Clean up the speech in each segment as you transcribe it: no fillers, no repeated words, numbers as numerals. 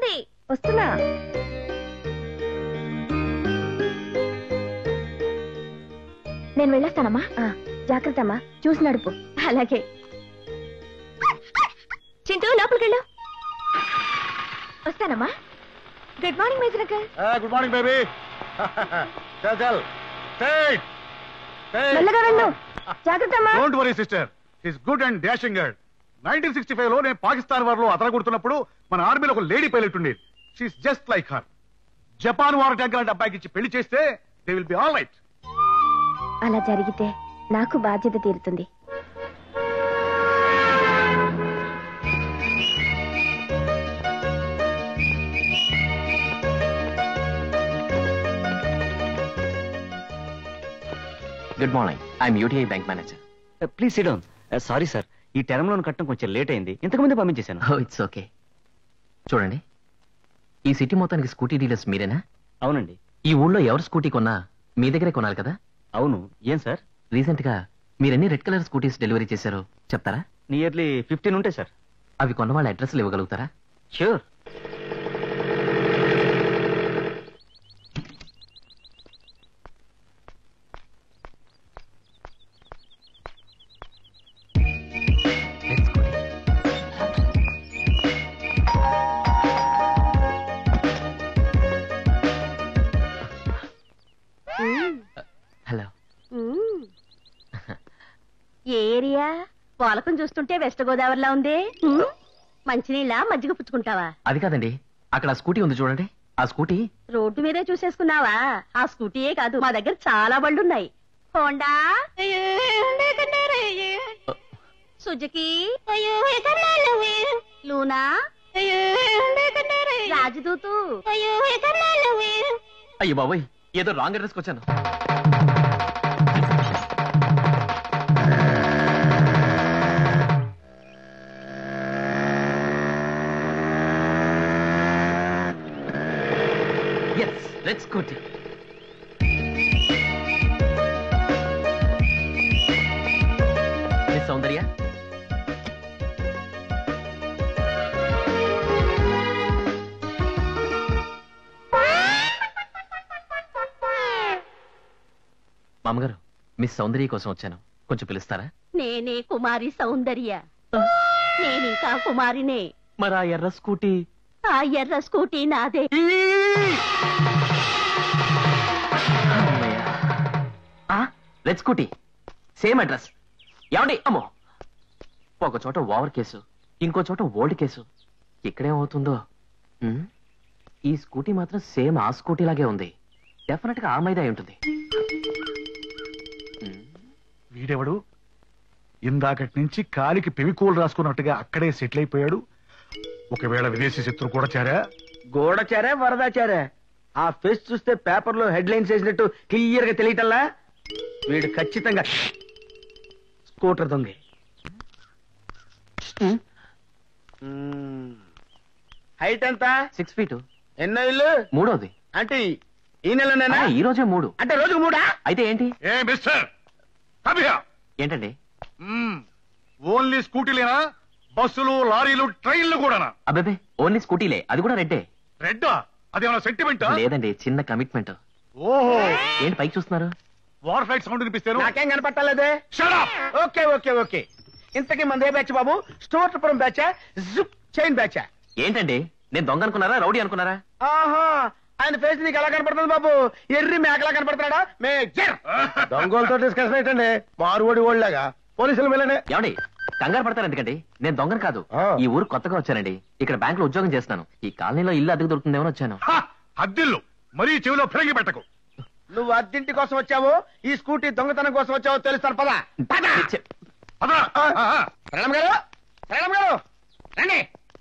వస్తుంది. వస్తున్నా. నేను వెళ్ళొస్తానమ్మా. జాగ్రత్త అమ్మా, చూసి నడుపు. అలాగే. చింటూ లోపలికెళ్ళు. వస్తానమ్మా. Good morning major uncle. Good morning baby. చల్ చల్ స్ట్రైట్ మెల్లగా వెళ్ళు. జాగ్రత్త అమ్మా. Don't worry sister, is good and dashing girl. 1965 లో నేను పాకిస్తాన్ వార్ లో అతరగొడుతున్నప్పుడు మన ఆర్మీలో ఒక లేడీ పైలట్ ఉండేది. She's just like her. Japan war tank లాంటి అబ్బాయికి ఇచ్చి పెళ్లి చేస్తే they will be all right. అలా జరిగితే నాకు బాధ్యత తీరుతుంది. Good morning, I'm UTI bank manager. Please sit down. Sorry sir, ఈ టర్మ్ లోన్ కట్టడం కొంచెం లేట్ అయింది. ఇంతకుముందే పంపించేశాను. It's okay. చూడండి, ఈ సిటీ మొత్తానికి స్కూటీ డీలర్స్ మీరేనా? అవునండి. ఈ ఊళ్ళో ఎవరు స్కూటీ కొన్నా మీ దగ్గరే కొనాలి కదా? అవును. ఏం సార్? రీసెంట్ గా మీరెన్ని రెడ్ కలర్ స్కూటీస్ డెలివరీ చేశారో చెప్తారా? నియర్లీ 15 ఉంటాయి సార్. అవి కొన్న వాళ్ళ అడ్రస్లు ఇవ్వగలుగుతారా? ష్యూర్. హలో. ఏరియా పోలకం చూస్తుంటే వెస్ట్ గోదావరిలా ఉంది. మంచినీళ్ళ మజ్జిగ పుచ్చుకుంటావా? అది కాదండి, అక్కడ ఆ స్కూటీ ఉంది చూడండి. ఆ స్కూటీ రోడ్డు మీదే చూసేసుకున్నావా? ఆ స్కూటీయే కాదు, మా దగ్గర చాలా బళ్ళున్నాయి. Honda, Suzuki, Luna, Rajdoot. అయ్యో బాబోయ్, ఏదో రాంగ్ అడ్రస్కి వచ్చాను. Red scooty. మిస్ సౌందర్య, మామగారు, మిస్ సౌందర్య కోసం వచ్చాను, కొంచెం పిలుస్తారా? నేనే కుమారి సౌందర్య. నేనింకా కుమారినే. మరి ఆ ఎర్ర స్కూటీ? ఆ ఎర్ర స్కూటీ నాదే. Red scooty, same address. ఏమండి? అమ్మో, ఒక చోట ఓవర్ కేసు, ఇంకో చోట ఓల్డ్ కేసు. ఇక్కడేమవుతుందో. ఈ స్కూటీ మాత్రం సేమ్ ఆ స్కూటీ లాగే ఉంది. డెఫినెట్ గా ఆ మీద అయి ఉంటుంది. వీడెవడు? ఇందాకటి నుంచి కాలికి పెవికోలు రాసుకున్నట్టుగా అక్కడే సెటిల్ అయిపోయాడు. ఒకవేళ విదేశీ శత్రువు కూడా చేరా? గూఢచారా వరదాచారా? ఆ ఫేస్ చూస్తే పేపర్ లో హెడ్ లైన్స్ వేసినట్టు క్లియర్ గా తెలియటల్లా. వీడు ఖచ్చితంగా స్కూటర్ దొంగ. హైట్ ఎంత? 6 feet. ఎన్నో ఇల్లు? మూడోది. అంటే ఈ నెలనేనా? ఈ రోజే 3. అంటే రోజుకు 3? అయితే ఏంటి? ఏ మిస్టర్, ఏంటండి? ఓన్లీ స్కూటీలేనా? బస్సులు, లారీలు, ట్రైన్లు కూడానా? అబ్బాబే, ఓన్లీ స్కూటీలే, అది కూడా రెడ్డే. రెడ్డా? అదేమన్నా సెంటిమెంట్? లేదండి, చిన్న కమిట్మెంట్. ఓహో, ఏంటి పైకి చూస్తున్నారు? వార్ ఫ్లైట్ సౌండ్ వినిపిస్తాను. నాకేం కనపట్టలేదే. Shut up. Okay okay okay. ఇంతకీ మందే బ్యాచ్ బాబు? స్టోర్పురం బ్యాచా, జిప్ చైన్ బ్యాచా? ఏంటండి, నేను దొంగ అనుకున్నారా, రౌడీ అనుకున్నారా? ఆహా, ఆయన ఫేస్ నీకు ఎలా కనపడుతుంది బాబు? ఎర్రి మేకలా కనపడుతున్నాడా? మేజర్ దొంగలతో డిస్కషన్ ఏంటండి? మారువడి ఓళ్ళగా పోలీసులు వెళ్ళండి. ఏమండి, కంగారు పడతారు ఎందుకండి? నేను దొంగను కాదు. ఈ ఊరు కొత్తగా వచ్చానండి. ఇక్కడ బ్యాంక్ లో ఉద్యోగం చేస్తాను. ఈ కాలనీలో ఇల్లు అద్దెకు దొరుకుతుందేమో వచ్చాను. అద్దిల్లు మరీ చెవిలో ఫిరంగి పెట్టకు. నువ్వు అద్దింటి కోసం వచ్చావు, ఈ స్కూటీ దొంగతనం కోసం వచ్చావో తెలుస్తాను. పద ప్రణమ్ గారు, ప్రణమ్ గారు, రండి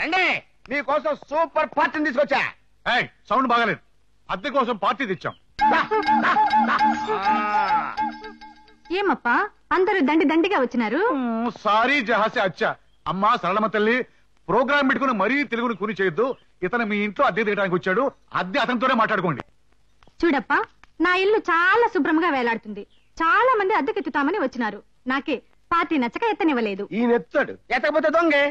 రండి, మీకోసం సూపర్ పార్టీని తీసుకొచ్చా. సౌండ్ బాగాలేదు. అద్దె కోసం పార్టీ తెచ్చాం. ఏమప్పా అందరూ దండి దండిగా వచ్చినారు? సారీ జహాసే అచ్చా. అమ్మా సరళమ్మ తల్లి, ప్రోగ్రామ్ పెట్టుకుని మరీ తెలుగుని కూని చేయొద్దు. ఇతను మీ ఇంట్లో అద్దె తీయడానికి వచ్చాడు. అద్దె అతనితోనే మాట్లాడుకోండి. చూడప్పా, నా ఇల్లు చాలా శుభ్రంగా వేలాడుతుంది. చాలా మంది అద్దెకెత్తుతామని వచ్చినారు. నాకే పార్టీ నచ్చక ఎత్తనివ్వలేదు. ఈయన ఎత్తాడు, ఎత్తకపోతే దొంగే.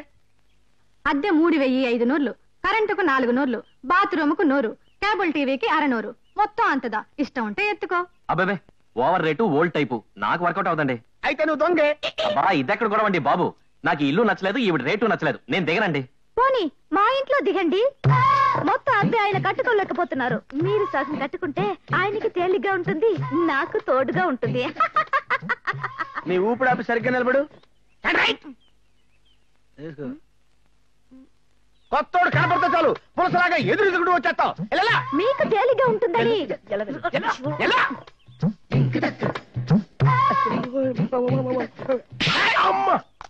అద్దె 3500. కరెంటుకు 4 నూర్లు, బాత్రూముకు 100, కేబుల్ టీవీకి 1/2 మొత్తం అంతదా. ఇష్టం ఉంటే ఎత్తుకో. అబ్బాబే ఓవర్ రేటు ఓల్డ్ టైపు నాకు వర్కౌట్ అవుతండి. అయితే నువ్వు దొంగే. అబ్బా ఇదెక్కడ గొడవ అండి బాబు, నాకు ఈ ఇల్లు నచ్చలేదు, ఈవిడ రేటు నచ్చలేదు, నేను దిగనండి. పోనీ మా ఇంట్లో దిగండి. మొత్తం అద్దె ఆయన కట్టుకోలేకపోతున్నారు. మీరు సగం కట్టుకుంటే ఆయనకి తేలిగ్గా ఉంటుంది, నాకు తోడుగా ఉంటుంది. నీ ఊపిడాపి సరిగ్గా నిలబడు. కొత్తోడు కనపడితే చాలు పులసలాగా ఎదురు వచ్చేస్తావు. మీకు తేలిగ్గా ఉంటుందని.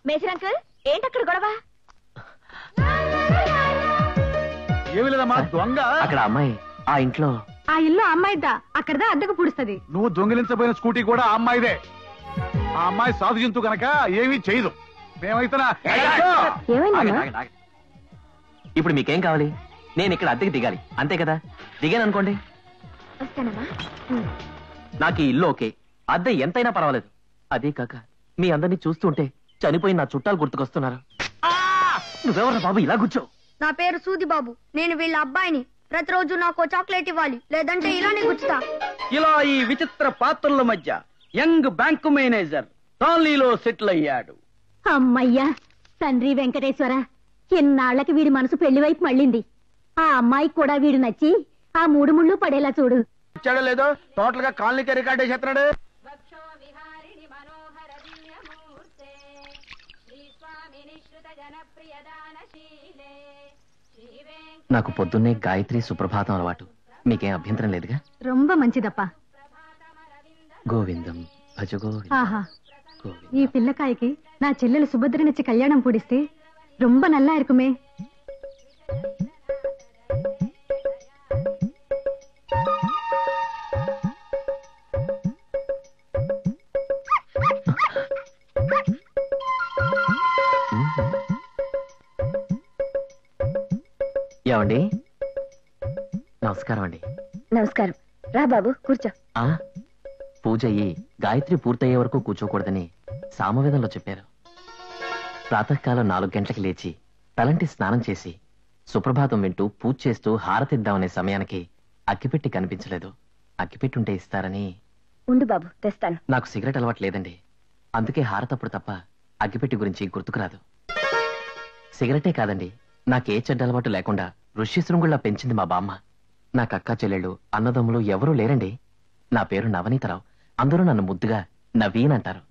మేజర్ అంకుల్ ఏంటక్కడ గొడవ? ఏమి లేదమ్మా దొంగ. అక్కడ అమ్మాయి ఆ ఇంట్లో. ఆ ఇల్లు అమ్మాయిదా, అక్కడదా అద్దెకు పుడుస్తుంది. నువ్వు దొంగిలించబోయిన స్కూటీ కూడా ఆ అమ్మాయిదే. ఆ అమ్మాయి సాధు జంతు కనుక ఏమీ చేయదు. మేమైతే ఇప్పుడు మీకేం కావాలి? నేను ఇక్కడ అద్దెకి దిగాలి అంతే కదా. దిగాను అనుకోండి, నాకు ఈ ఇల్లు ఓకే, అద్దె ఎంతైనా పర్వాలేదు. అదే కాక మీ అందరినీ చూస్తుంటే చనిపోయి నా చుట్టాలు గుర్తుకొస్తున్నారు. నువ్వెవరా బాబు ఇలా కూర్చో? నా పేరు సూది బాబు, నేను వీళ్ళ అబ్బాయిని. ప్రతిరోజు నాకు చాక్లెట్ ఇవ్వాలి, లేదంటే ఇలానే గుచ్చుతా. ఇలా ఈ విచిత్ర పాత్రల మధ్య యంగ్ బ్యాంకు మేనేజర్ కాలనీలో సెటిల్ అయ్యాడు. అమ్మయ్యా తండ్రి వెంకటేశ్వర, ఎన్నాళ్లకి వీడి మనసు పెళ్లి వైపు మళ్ళింది. ఆ అమ్మాయికి కూడా వీడు నచ్చి ఆ 3 ముళ్ళు పడేలా చూడు. ఇచ్చాడో లేదో టోటల్ గా కాలనీకి రికార్డ్ చేస్తున్నాడు. నాకు పొద్దున్నే గాయత్రి సుప్రభాతం అలవాటు. మీకేం అభ్యంతరం లేదుగా? రొంబ మంచిదప్పా. గోవిందం భజ గోవిందం. ఆహా, ఈ పిల్లకాయకి నా చెల్లెలు సుభద్రనిచ్చి కళ్యాణం పూడిస్తే రొంబ నల్లా ఇరుకుమే. ఏమండి? నమస్కారం అండి. నమస్కారం. రా బాబు కూర్చో. ఆ పూజ అయ్యి గాయత్రి పూర్తయ్యే వరకు కూర్చోకూడదని సామవేదంలో చెప్పారు. ప్రాతకాలం 4 గంటలకి లేచి తలంటి స్నానం చేసి సుప్రభాతం వింటూ పూజ చేస్తూ హారతిద్దామనే సమయానికి అగ్గిపెట్టి కనిపించలేదు. అగ్గిపెట్టుంటే ఇస్తారని. ఉండు బాబు తెస్తాను. నాకు సిగరెట్ అలవాటు లేదండి, అందుకే హారతప్పుడు తప్ప అగ్గిపెట్టి గురించి గుర్తుకురాదు. సిగరెటే కాదండి, నాకే చెడ్డ అలవాటు లేకుండా ఋష్యశృంగుళ్లా పెంచింది మా బామ్మ. నాకు అక్క చెల్లెళ్ళు అన్నదమ్ములు ఎవరూ లేరండి. నా పేరు నవనీతరావు, అందరూ నన్ను ముద్దుగా నవీన్ అంటారు.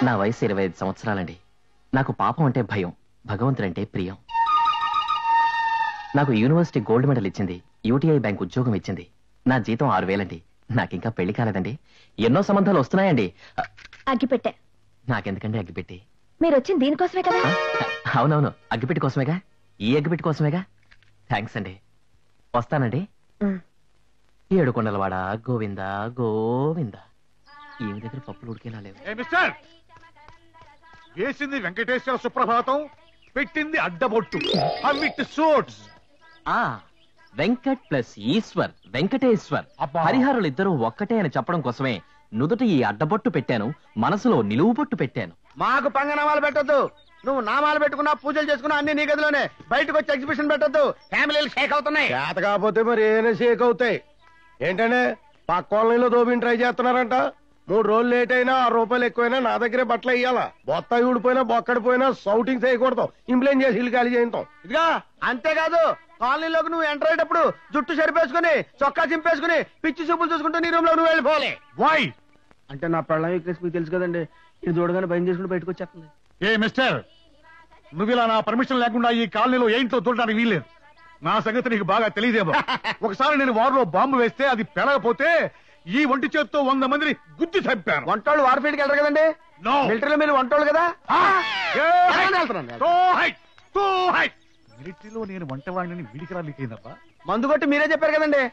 నా వయసు 25 సంవత్సరాలండి. నాకు పాపం అంటే భయం, భగవంతుడంటే ప్రియం. నాకు యూనివర్సిటీ గోల్డ్ మెడల్ ఇచ్చింది, యూటీఐ బ్యాంక్ ఉద్యోగం ఇచ్చింది. నా జీతం 6,000 అండి. నాకింకా పెళ్లి కాలేదండి. ఎన్నో సంబంధాలు వస్తున్నాయండి. అగ్గిపెట్టె. నాకెందుకండి అగ్గిపెట్టి? మీరు వచ్చింది దీనికోసమే కదా? అవునవును, అగ్గిపెట్టి కోసమేగా. ఈ అగ్గిపెట్టి కోసమేగా. థ్యాంక్స్ అండి. వస్తానండి. 7 కొండలవాడ గోవింద గోవింద. ఏమి దగ్గర పప్పులు ఉడికేలా లేవు. మిస్టర్, వేసింది వెంకటేశ్వర సుప్రభాతం, పెట్టింది అడ్డబొట్టు. వెంకట్ ప్లస్ ఈశ్వర్, వెంకటేశ్వర్. హరిహరులు ఇద్దరు ఒక్కటే అని చెప్పడం కోసమే నుదుట ఈ అడ్డబొట్టు పెట్టాను, మనసులో నిలువు బొట్టు పెట్టాను. మాకు పంగనామాలు పెట్టొద్దు. నువ్వు నామాలు పెట్టుకున్నా పూజలు చేసుకున్నా అన్ని నీ గదిలోనే. బయటకు వచ్చి ఎగ్జిబిషన్ పెట్టొద్దు. ఫ్యామిలీలు షేక్ అవుతున్నాయి. చేత కాకపోతే మరి ఏమైనా షేక్ అవుతాయి. ఏంటంటే పక్క కాలనీలో దోబిని ట్రై చేస్తున్నారంట. 3 రోజులు లేట్ అయినా 6 రూపాయలు ఎక్కువైనా నా దగ్గరే బట్టలు ఇయ్యాలా. బొత్తాయి ఊడిపోయినా బొక్కడిపోయినా సౌటింగ్ చేయకూడదు. ఇంప్లైన్ చేసి ఇల్లు ఖాళీ చేయించాం. ఇదిగా అంతేకాదు, కాలనీలోకి నువ్వు ఎంటర్ అయ్యేటప్పుడు జుట్టు సరిపేసుకుని చొక్కా చింపేసుకుని పిచ్చి చూపులు చూసుకుంటూ నీ రూమ్ లో నువ్వు వెళ్ళిపోవాలి. వై అంటే నా పెళ్ళం వీక్నెస్ మీకు తెలుసు కదండి. ఇది చూడగానే భయం చేసుకుని బయటకు వచ్చేస్తుంది. ఏ మిస్టర్, నువ్వు ఇలా నా పర్మిషన్ లేకుండా ఈ కాలనీలో ఏంటో చూడడానికి వీల్లేదు. నా సంగతి నీకు బాగా తెలియదేమో. ఒకసారి నేను వారిలో బాంబు వేస్తే అది పెరగపోతే ఈ ఒంటి చేత్తో 100 మందిని గుద్ది చంపాను. వంటోళ్ళు వార్ఫీల్డ్కి వెళ్ళరు కదండి. మిలిటరీలో మీరు వంటోళ్ళు కదా. మిలిటరీలో నేను వంటవాడిని వీడికి రాలికైందబ్బా. మందు కొట్టి మీరే చెప్పారు కదండి.